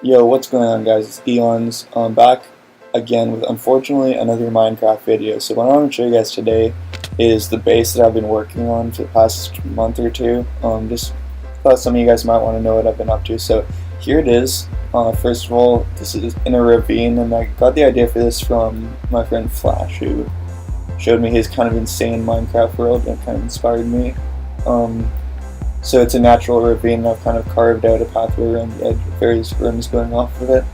Yo, what's going on, guys? It's Eons. I'm back again with, unfortunately, another Minecraft video. So what I want to show you guys today is the base that I've been working on for the past month or two. Just thought some of you guys might want to know what I've been up to. So here it is. First of all, this is in a ravine, and I got the idea for this from my friend Flash, who showed me his kind of insane Minecraft world, and it kind of inspired me. So it's a natural ravine, and I've kind of carved out a pathway around the edge with various rooms going off of it.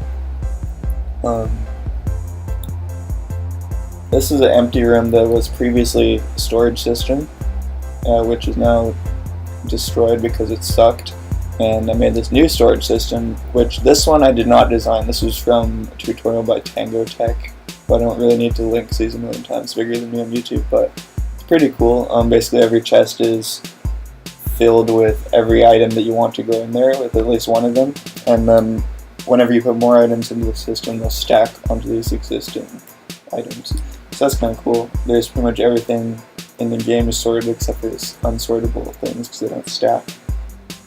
This is an empty room that was previously a storage system, which is now destroyed because it sucked. And I made this new storage system, which this one I did not design. This was from a tutorial by Tango Tech, but I don't really need to link because he's a million times bigger than me on YouTube, but it's pretty cool. Basically every chest is filled with every item that you want to go in there, with at least one of them, and then whenever you put more items into the system, they'll stack onto these existing items. So that's kind of cool. There's pretty much everything in the game is sorted except for this unsortable things because they don't stack.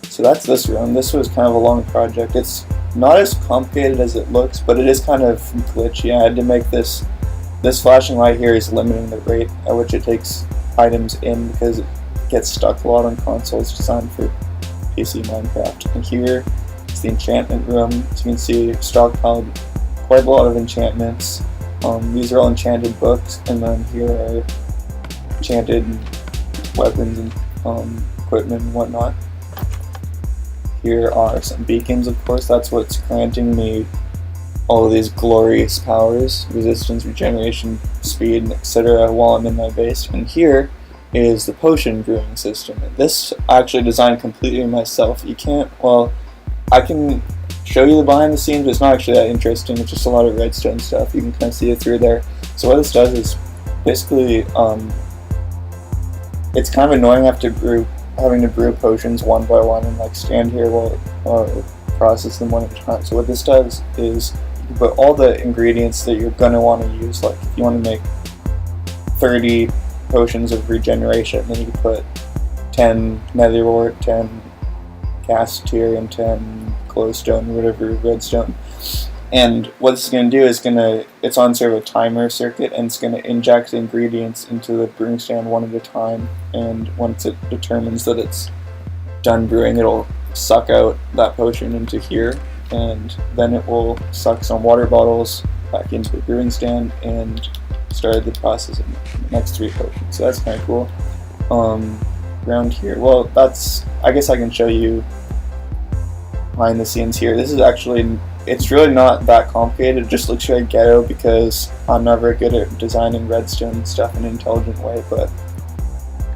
So that's this room. This was kind of a long project. It's not as complicated as it looks, but it is kind of glitchy. I had to make this flashing light here is limiting the rate at which it takes items in because it gets stuck a lot on consoles designed for PC Minecraft. And here is the enchantment room. As you can see, stockpiled quite a lot of enchantments. These are all enchanted books, and then here are enchanted weapons and equipment and whatnot. Here are some beacons, of course. That's what's granting me all of these glorious powers, resistance, regeneration, speed, etc. while I'm in my base. And here is the potion brewing system. This I actually designed completely myself. I can show you the behind the scenes, but it's not actually that interesting. It's just a lot of redstone stuff. You can kind of see it through there. So what this does is basically, it's kind of annoying having to brew potions one by one and like stand here while process them one at a time. So what this does is you put all the ingredients that you're going to want to use. Like if you want to make 30 potions of regeneration, then you can put 10 nether wart, 10 cast tier, and 10 glowstone, whatever, redstone. And what this is going to do is it's on sort of a timer circuit, and it's going to inject the ingredients into the brewing stand one at a time, and once it determines that it's done brewing, it'll suck out that potion into here, and then it will suck some water bottles back into the brewing stand and start the process of the next 3 potions. So that's kind of cool. Around here, well, I guess I can show you behind the scenes here. This is actually, it's really not that complicated. It just looks very ghetto because I'm not very good at designing redstone stuff in an intelligent way, but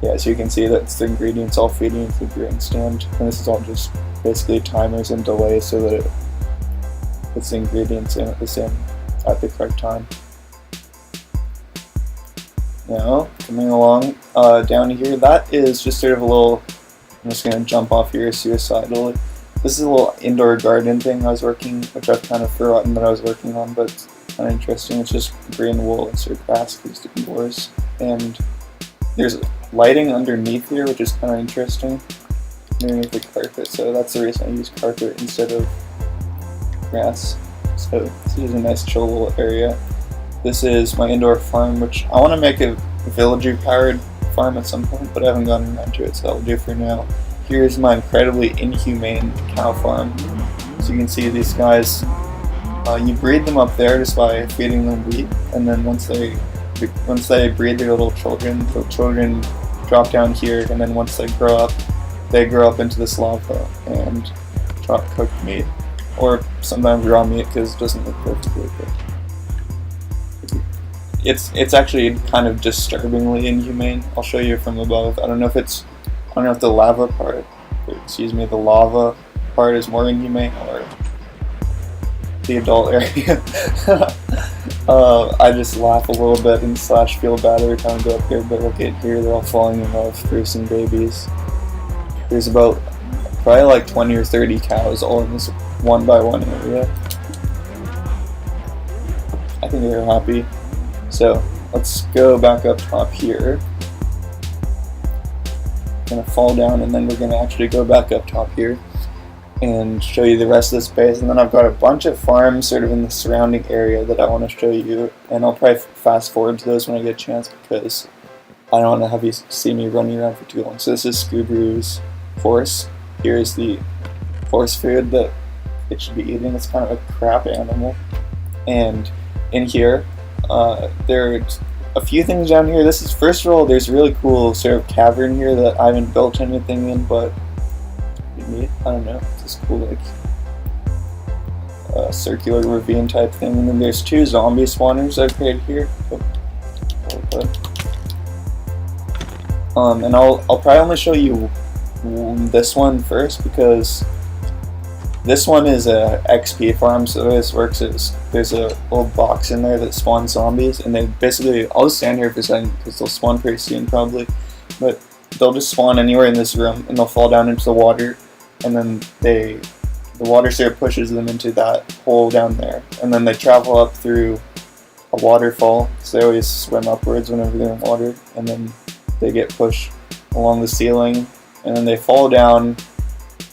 yeah, so you can see that's the ingredients all feeding into the brewing stand, and this is all just basically timers and delays so that it puts the ingredients in at the correct time. Now, coming along down here, that is just sort of a little, I'm just going to jump off here suicidally. This is a little indoor garden thing I was working, which I've kind of forgotten that I was working on, but it's kind of interesting. It's just green wool and sort of grass goes indoors, and there's lighting underneath here, which is kind of interesting, underneath the carpet, so that's the reason I use carpet instead of grass. So this is a nice chill little area. This is my indoor farm, which I want to make a villager-powered farm at some point, but I haven't gotten around to it, so that'll do for now. Here's my incredibly inhumane cow farm. So you can see these guys, you breed them up there just by feeding them wheat, and then once they breed their little children, the children drop down here, and then once they grow up into this lava and drop cooked meat, or sometimes raw meat because it doesn't look perfectly good. It's actually kind of disturbingly inhumane. I'll show you from above. I don't know if the lava part is more inhumane or the adult area. I just laugh a little bit and / feel bad every time I go up here, but look at here, they're all falling in love, producing babies. There's about probably like 20 or 30 cows all in this one by one area. I think they're happy. So let's go back up top here. Gonna fall down, and then we're gonna actually go back up top here. and show you the rest of this base, and then I've got a bunch of farms sort of in the surrounding area that I want to show you, and I'll probably fast forward to those when I get a chance because I don't want to have you see me running around for too long. So this is Scoobrew's force. Here's the force food that it should be eating. It's kind of a crap animal. And in here, there's a few things down here. This is, first of all, there's a really cool sort of cavern here that I haven't built anything in, but I don't know, it's this cool like circular ravine type thing. And then there's 2 zombie spawners I've created here. And I'll probably only show you this one first because this one is a XP farm. So the way this works is there's a little box in there that spawns zombies, and they basically, I'll just stand here for a second because they'll spawn pretty soon probably, but they'll just spawn anywhere in this room and they'll fall down into the water, and then the water sort of pushes them into that hole down there, and then they travel up through a waterfall because they always swim upwards whenever they're in water, and then they get pushed along the ceiling, and then they fall down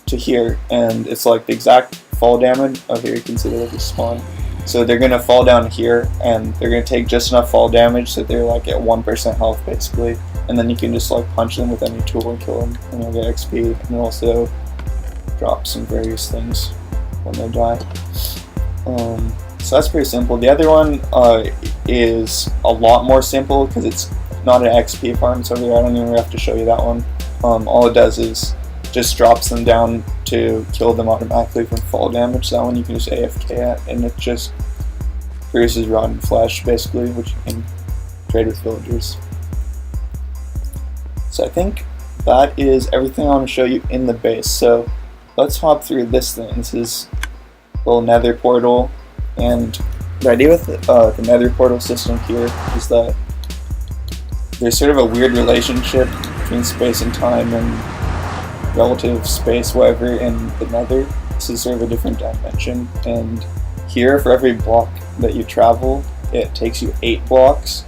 to here, and it's like the exact fall damage. Oh, here you can see they just spawn. So they're gonna fall down here, and they're gonna take just enough fall damage so they're like at 1% health basically, and then you can just like punch them with any tool and kill them, and you'll get XP, and also drop some various things when they die. So that's pretty simple. The other one is a lot more simple because it's not an XP farm, so I don't even have to show you that one. All it does is just drops them down to kill them automatically from fall damage. That one you can just AFK at, and it just produces rotten flesh basically, which you can trade with villagers. So I think that is everything I want to show you in the base. So let's hop through this thing. This is a little Nether Portal, and the idea with the Nether Portal system here is that there's sort of a weird relationship between space and time and relative space, whatever, in the Nether. This is sort of a different dimension, and here for every block that you travel, it takes you 8 blocks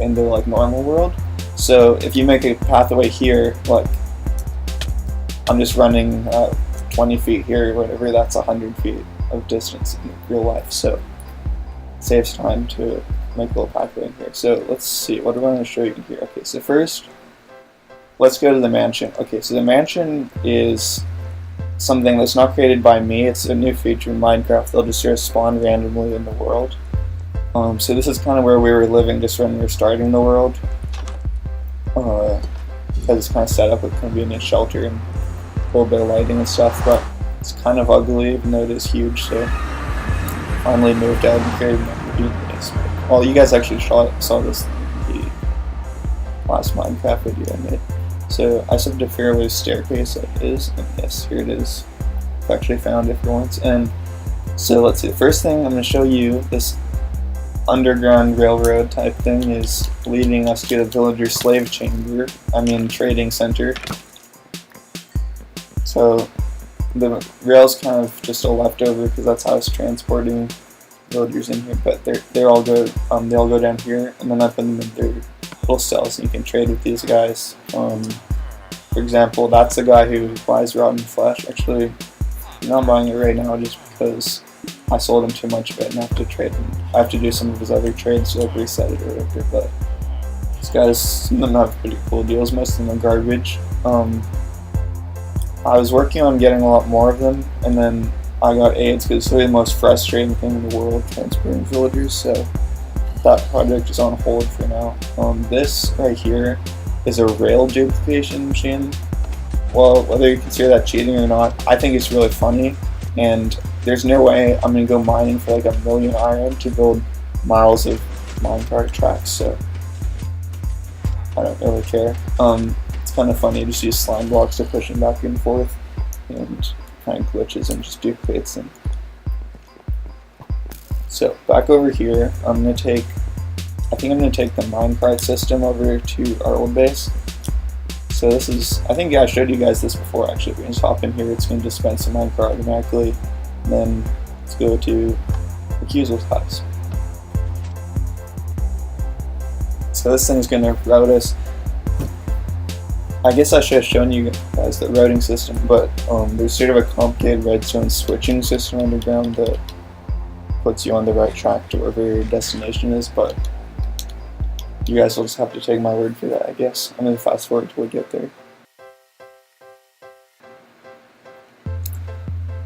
in the like normal world. So if you make a pathway here, like I'm just running 20 feet here or whatever, that's 100 feet of distance in real life, so it saves time to make a little pathway in here. So let's see, what do I want to show you in here? Okay, so first, let's go to the mansion. Okay, so the mansion is something that's not created by me. It's a new feature in Minecraft. They'll just sort of spawn randomly in the world. So this is kind of where we were living just when we were starting the world. Because it's kind of set up with convenient shelter and a little bit of lighting and stuff, but it's kind of ugly even though it is huge, so finally moved out and created my base. Well, you guys actually saw this in the last Minecraft video I made. So I said to Fairway's staircase, that is, and yes, here it is. I've actually found it for once. And so let's see, the first thing I'm going to show you, this underground railroad type thing is leading us to the villager slave chamber, trading center. So the rail's kind of just a leftover because that's how it's transporting villagers in here, but they all go down here, and then I put them in their little cells, and you can trade with these guys. For example, that's the guy who buys rotten flesh. Actually, I'm not buying it right now just because I sold him too much of it and I have to trade him. I have to do some of his other trades, like reset it or whatever, but these guys, some of them have pretty cool deals, most of them are garbage. I was working on getting a lot more of them, and then I got AIDS because it's really the most frustrating thing in the world, transporting villagers, so that project is on hold for now. This right here is a rail duplication machine. Well, whether you consider that cheating or not, I think it's really funny, and there's no way I'm going to go mining for like 1 million iron to build miles of minecart tracks, so I don't really care. It's kind of funny, just use slime blocks to push them back and forth, and kind of glitches and just duplicates them. So back over here, I think I'm going to take the minecart system over to our old base. So this is, I think I showed you guys this before actually. We can just hop in here, it's going to dispense the minecart automatically. And then let's go to Accusal's house. So this thing is going to route us I guess I should have shown you guys the routing system, but there's sort of a complicated redstone switching system underground that puts you on the right track to wherever your destination is, but you guys will just have to take my word for that, I guess. I'm going to fast forward till we get there.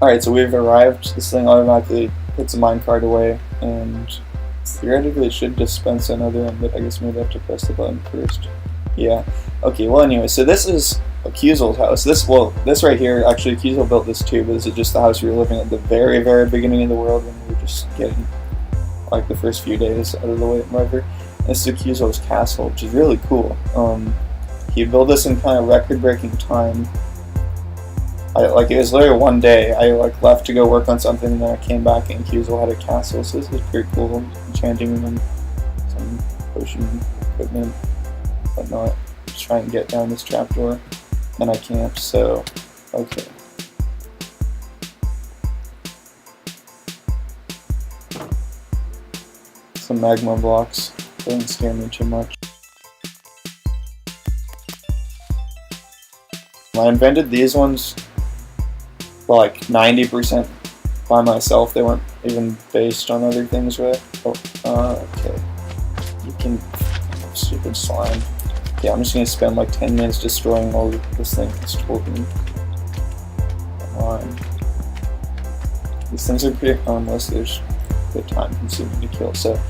Alright, so we've arrived. This thing automatically puts the minecart away, and theoretically it should dispense another one, but I guess maybe I have to press the button first. Yeah. Okay, well anyway, so this is Accusal's house. This right here, actually Accusal built this too, but this is just the house we were living at the very, very beginning of the world when we were just getting like the first few days out of the way and whatever. This is Accusal's castle, which is really cool. He built this in kind of record-breaking time. It was literally one day. I left to go work on something, and then I came back and Accusal had a castle, so this is pretty cool. Enchanting and some potion equipment, whatnot. Just try and get down this trapdoor, and I can't, so okay. Some magma blocks, doesn't scare me too much. I invented these ones like 90% by myself. They weren't even based on other things, right? Okay. You can... stupid slime. Yeah, I'm just gonna spend like 10 minutes destroying all this thing. It's token. Come on. These things are pretty harmless. There's good time consuming to kill. So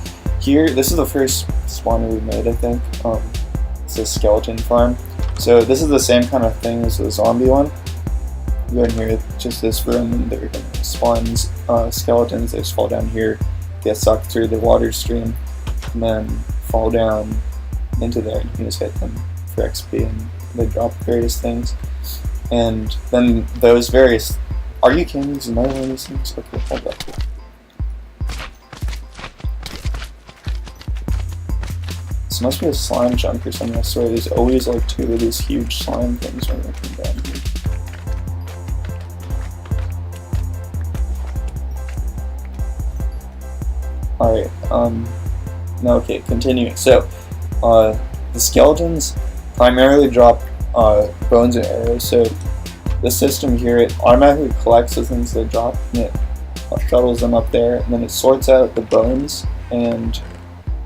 here, this is the first spawner we made, I think. It's a skeleton farm. So this is the same kind of thing as the zombie one. You go in here, just this room, and there spawns skeletons. They just fall down here, get sucked through the water stream, and then fall down into there. You can just hit them for XP, and they drop various things. And then those various... Are you kidding? There's another one of these things? Okay, hold up. This must be a slime chunk or something. I swear there's always like 2 of these huge slime things when they come down here. Alright, no, okay, continuing. So, the skeletons primarily drop bones and arrows, so the system here, it automatically collects the things they drop, and it shuttles them up there, and then it sorts out the bones and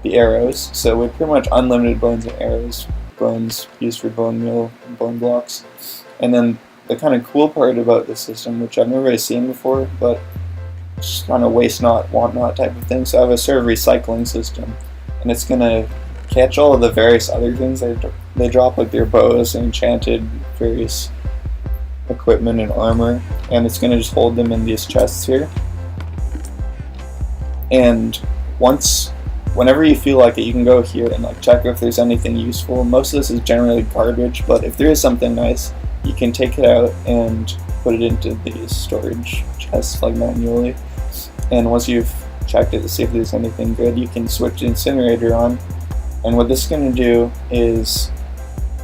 the arrows, so we have pretty much unlimited bones and arrows, bones used for bone meal and bone blocks. And then the kind of cool part about this system, which I've never really seen before, but just kind of waste not, want not type of thing, so I have a sort of recycling system, and it's going to catch all of the various other things they drop, like their bows and enchanted various equipment and armor, and it's going to just hold them in these chests here. And whenever you feel like it, you can go here and like check if there's anything useful. Most of this is generally garbage, but if there is something nice, you can take it out and put it into these storage chests like manually. And once you've checked it to see if there's anything good, you can switch the incinerator on. And what this is going to do is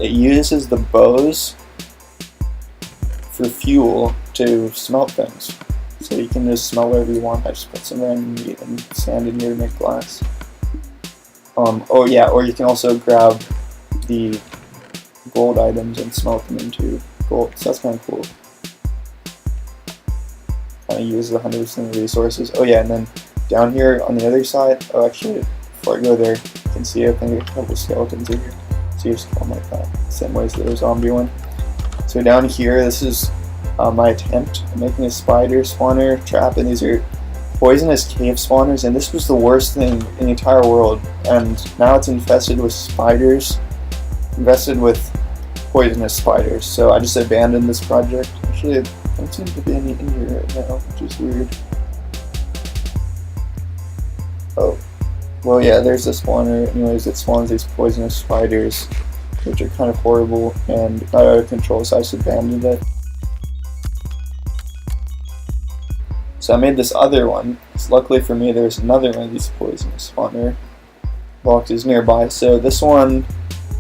it uses the bows for fuel to smelt things. So you can just smelt whatever you want. I just put some random meat and sand in here to make glass. Oh yeah, or you can also grab the gold items and smelt them into gold. So that's kind of cool. Kind of use the 100% of the resources. Oh yeah, and then down here on the other side, oh actually, before I go there, you can see I think a couple skeletons in here. So you just kill them like that, same way as the zombie one. So down here, this is my attempt at making a spider spawner trap, and these are poisonous cave spawners, and this was the worst thing in the entire world, and now it's infested with spiders, infested with poisonous spiders, so I just abandoned this project. Actually, there don't seem to be any in here right now, which is weird. Oh, well yeah, there's the spawner. Anyways, it spawns these poisonous spiders, which are kind of horrible and got out of control, so I just abandoned it. So I made this other one, because luckily for me there's another one of these poisonous spawner boxes nearby. So this one,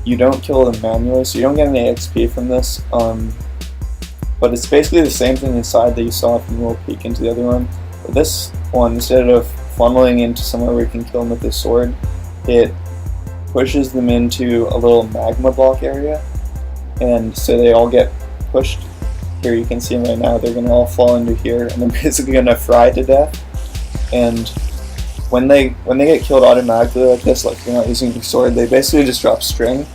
you don't kill them manually, so you don't get any XP from this, but it's basically the same thing inside that you saw if you will peek into the other one. But this one, instead of funneling into somewhere where you can kill them with a sword, it pushes them into a little magma block area, and so they all get pushed. Here you can see them right now, they're going to all fall into here, and they're basically going to fry to death. And when they get killed automatically like this, like you're not using your sword, they basically just drop string,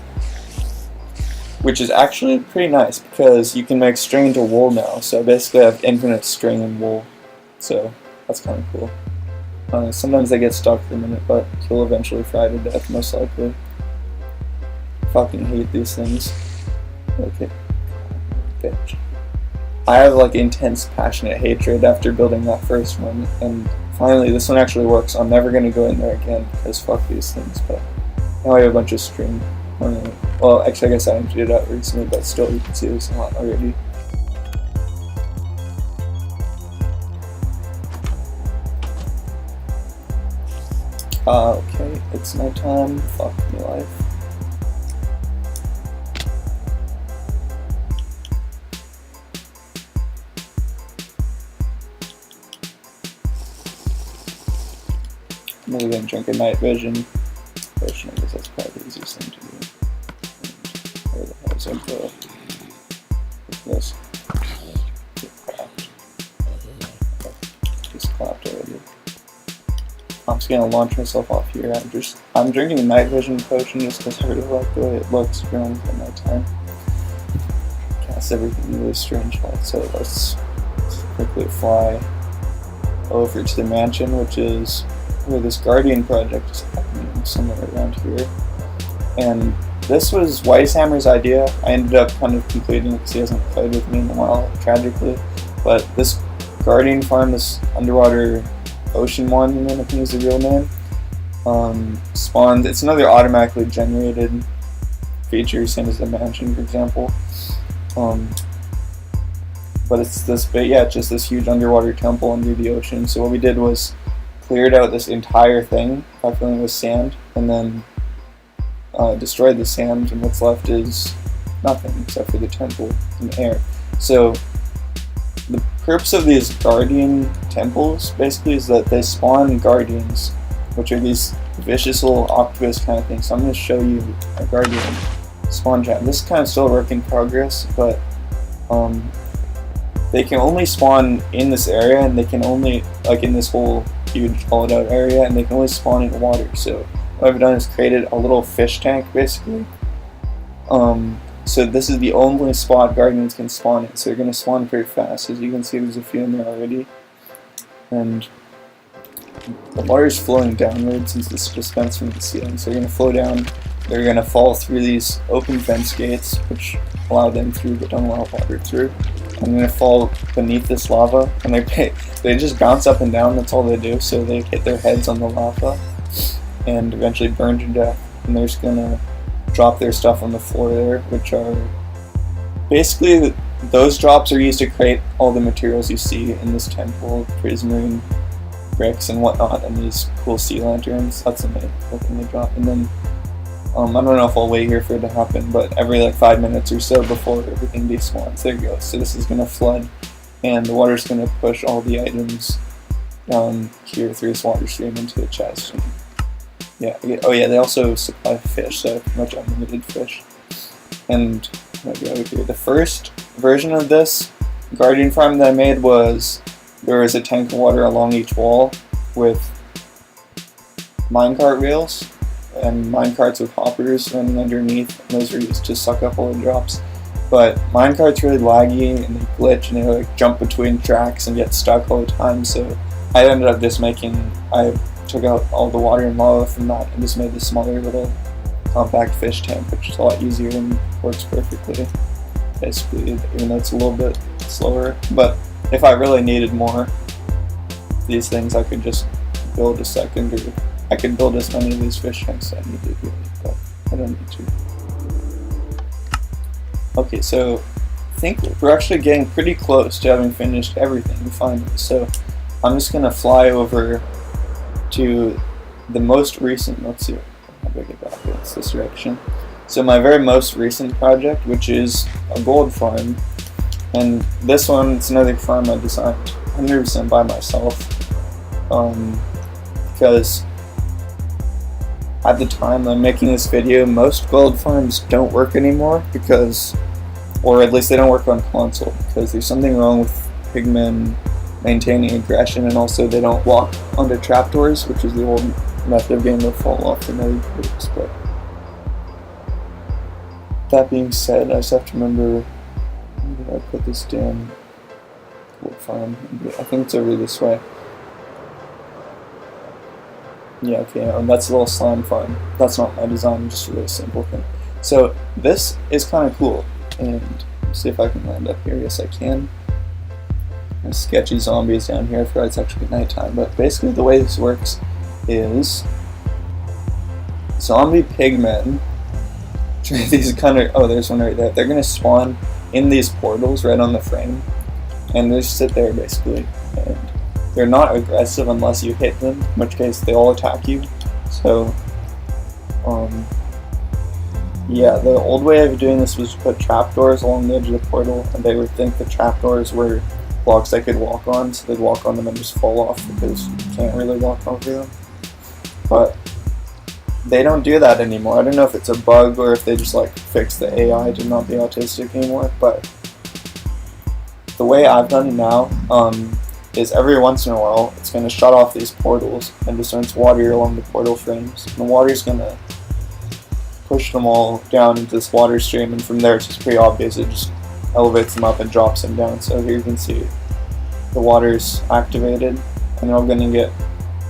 which is actually pretty nice because you can make string into wool now. So basically I have infinite string and wool, so that's kind of cool. Sometimes they get stuck for a minute, but he'll eventually fry to death, most likely. Fucking hate these things. Okay, bitch. I have like intense, passionate hatred after building that first one, and finally this one actually works. I'm never gonna go in there again because fuck these things. But now I have a bunch of string. Well, actually, I guess I emptied it out recently, but still, you can see there's a lot already. Okay, it's my time. Fuck me life. I'm really gonna drink a night vision potion. I guess that's probably the easiest thing to do. And where the hell is info? This. It's clapped already. I'm just gonna launch myself off here. I'm drinking a night vision potion just because I really like the way it looks during the night time. Casts everything really strange light. So let's quickly fly over to the mansion, which is where this Guardian project is happening, somewhere around here. And this was Weishammer's idea. I ended up kind of completing it because he hasn't played with me in a while, tragically. But this Guardian farm, this underwater ocean monument, I think is the real name, spawned. It's another automatically generated feature, same as the mansion, for example. But it's this big, yeah, it's just this huge underwater temple under the ocean. So what we did was cleared out this entire thing by filling it with sand, and then destroyed the sand, and what's left is nothing except for the temple and air. So the purpose of these guardian temples basically is that they spawn guardians, which are these vicious little octopus kind of things. So I'm going to show you a guardian spawn trap. This is kind of still a work in progress, but they can only spawn in this area, and they can only, like in this whole huge hollowed out area, and they can only spawn in water. So what I've done is created a little fish tank basically. So this is the only spot guardians can spawn in, so they're going to spawn pretty fast. As you can see, there's a few in there already. And the water's flowing downward since this is dispensed from the ceiling, so they're going to flow down. They're going to fall through these open fence gates, which allow them through but don't allow water through. I'm going to fall beneath this lava, and they just bounce up and down, that's all they do, so they hit their heads on the lava and eventually burn to death. And they're just going to drop their stuff on the floor there, which are basically, those drops are used to create all the materials you see in this temple, prismarine bricks and whatnot, and these cool sea lanterns. That's the main thing they drop. And then I don't know if I'll wait here for it to happen, but every like 5 minutes or so before everything despawns, there you go. So this is going to flood, and the water's going to push all the items down here through this water stream into the chest. And yeah, oh yeah, they also supply fish, so pretty much unlimited fish. And the first version of this Guardian farm that I made was, there was a tank of water along each wall with minecart rails, and minecarts with hoppers running underneath, and those are used to suck up all the drops. But minecarts really laggy, and they glitch, and they like jump between tracks and get stuck all the time, so I ended up just I took out all the water and lava from that and just made this smaller little compact fish tank, which is a lot easier and works perfectly, basically, even though it's a little bit slower. But if I really needed more of these things, I could just build a second, or I could build as many of these fish tanks as I needed, really, but I don't need to. Okay, so I think we're actually getting pretty close to having finished everything finally. So I'm just going to fly over to the most recent, let's see how big it back is, this direction. So my very most recent project, which is a gold farm, and this one, it's another farm I designed 100% by myself, because at the time I'm making this video, most gold farms don't work anymore because or at least they don't work on console, because there's something wrong with pigmen maintaining aggression, and also they don't walk onto trapdoors, which is the old method of getting them to fall off the nether bricks. But that being said, I just have to remember, where did I put this damn wood farm? I think it's over this way. Yeah, okay, and that's a little slime farm. That's not my design, just a really simple thing. So this is kind of cool, and let's see if I can land up here. Yes, I can. There's sketchy zombies down here. I forgot it's actually nighttime, but basically the way this works is zombie pigmen. These kind of, oh, there's one right there. They're gonna spawn in these portals right on the frame, and they just sit there basically. And they're not aggressive unless you hit them, in which case they all attack you. So, yeah, the old way of doing this was to put trapdoors along the edge of the portal, and they would think the trapdoors were blocks they could walk on, so they'd walk on them and just fall off because you can't really walk over them. But they don't do that anymore. I don't know if it's a bug or if they just like fix the AI to not be autistic anymore, but the way I've done it now, is every once in a while it's going to shut off these portals and just sends water along the portal frames. And the water's going to push them all down into this water stream, and from there it's just pretty obvious. It just elevates them up and drops them down. So here you can see the water's activated and they're all going to get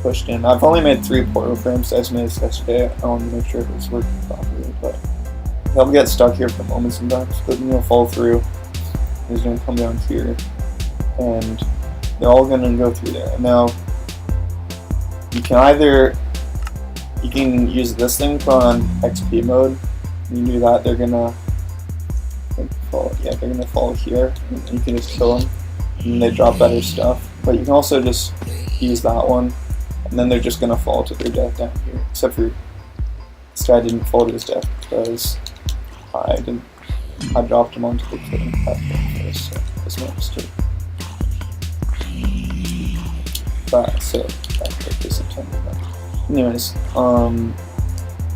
pushed in. I've only made 3 portal frames. I just made this yesterday. I want to make sure it's working properly, but they'll get stuck here for a moment sometimes, but then they'll fall through. It's going to come down here, and they're all going to go through there. Now, you can use this thing on XP mode. When you do that, they're going to fall here, and you can just kill them, and they drop better stuff. But you can also just use that one, and then they're just going to fall to their death down here. Except for this guy didn't fall to his death because I dropped him onto the killing platform first, so this one was too. But so that is September. Anyways,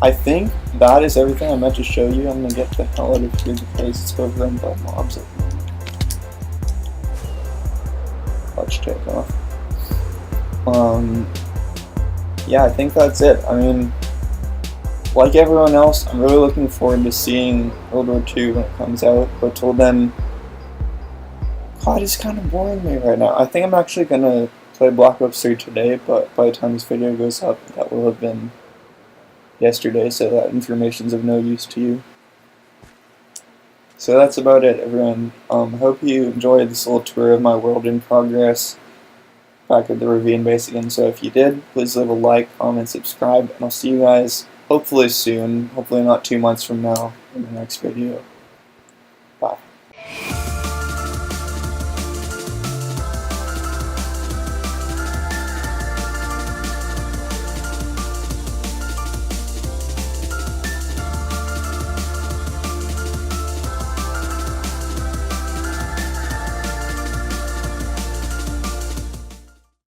I think that is everything I meant to show you. I'm gonna get the hell out of here because it's overrun by mobs at the moment. Let's take off. Yeah, I think that's it. I mean, like everyone else, I'm really looking forward to seeing World War II when it comes out, but till then, God, it's kind of boring me right now. I think I'm actually gonna play Black Ops 3 today, but by the time this video goes up, that will have been yesterday, so that information's of no use to you. So that's about it, everyone. Hope you enjoyed this little tour of my world in progress back at the ravine base again. So if you did, please leave a like, comment, subscribe, and I'll see you guys hopefully soon, hopefully not 2 months from now, in the next video.